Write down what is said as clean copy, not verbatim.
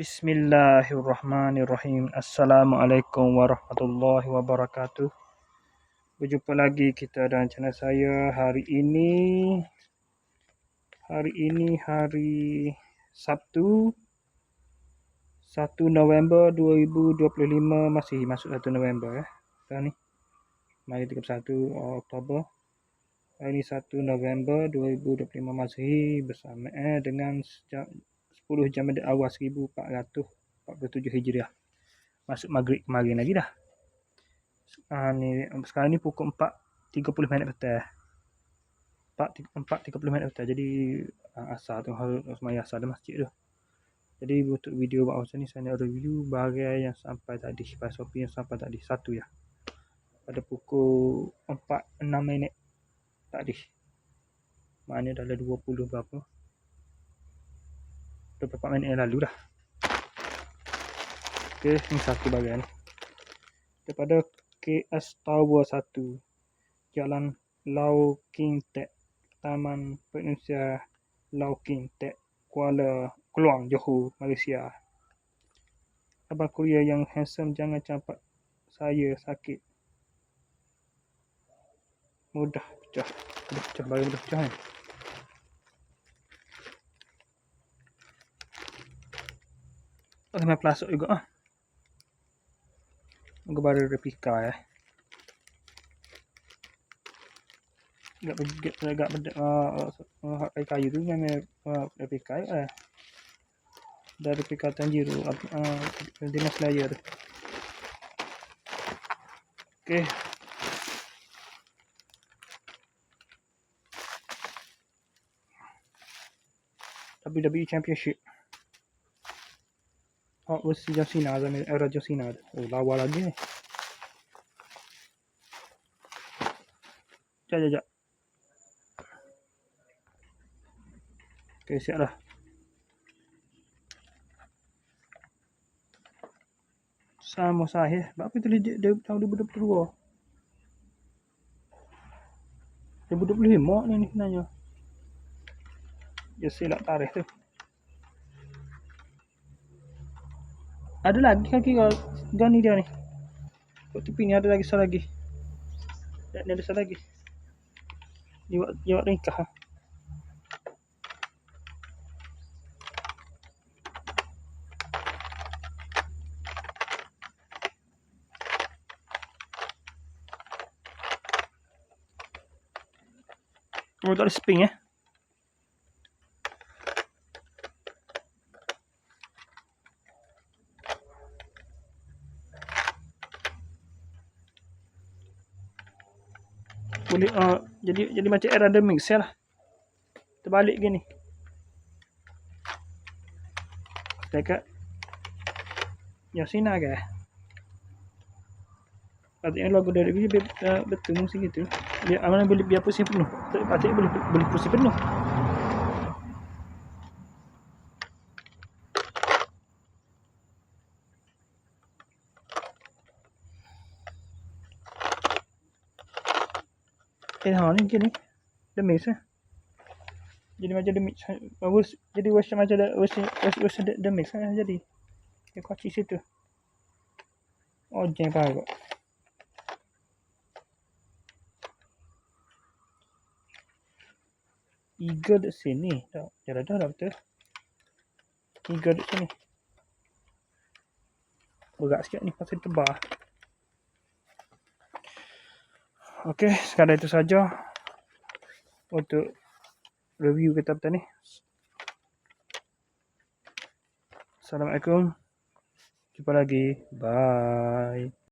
Bismillahirrahmanirrahim. Assalamualaikum warahmatullahi wabarakatuh. Berjumpa lagi kita dan channel saya hari Sabtu 1 November 2025, masih masuk 1 November Sekarang ni hari 31 Oktober. Hari ini 1 November 2025 Masehi bersama dengan 10 Jamadil Awal 1447 Hijriah. Masuk maghrib kemarin lagi dah. Sekarang ni pukul 4.30 minit petang. 4.30 minit petang. Jadi asar tu, semaya asar di masjid tu. Jadi untuk video buat macam ni, saya nak review barang yang sampai tadi, pada Shopee yang sampai tadi. Satu ya. Pada pukul 4.06 minit tadi. Maknanya dah 20 berapa. 24 minit yang lalu dah. Okey, ni satu bagian. Daripada KS Tower 1, Jalan Lau King Tek, Taman Peninsula Lau King Tek, Kuala Keluang, Johor, Malaysia. Abang Kurier yang handsome, jangan campak saya sakit. Mudah pecah. Baru mudah pecah ni. Memang plastik juga Moga baru replika agak kayu tu memang replika dari replika Tanjiro Demon Slayer. Okey. WWE Championship versi John Cena, era John Cena. Oh, lawa lagi ni. Sekejap. Okey, siap dah. Sama saya. Berapa tu dia tahun 2022? 2025 ni sebenarnya. Dia silap tarikh tu. Ada lagi kaki kau ni dia ni. Kat tepi ni ada lagi satu lagi. Ni ada satu lagi. Dia buat ringkah. Oh, tak ada spring boleh jadi macam era The Mix lah. Terbalik gini. Dekat yang sini ke? Patutnya logo dari dia betul mesti gitu. Dia amanah boleh biar pusing penuh. Patutnya boleh pusing penuh. Ni gini. The Mix jadi macam The Mix. Jadi version macam version The Mix jadi. Dia kunci situ. Oh, jangan parah. Eagle dekat sini. Dah betul. Eagle dekat sini. Berat sikit ni pasal tebal. Okey, sekadar itu saja untuk review kita petang ni. Assalamualaikum. Jumpa lagi. Bye.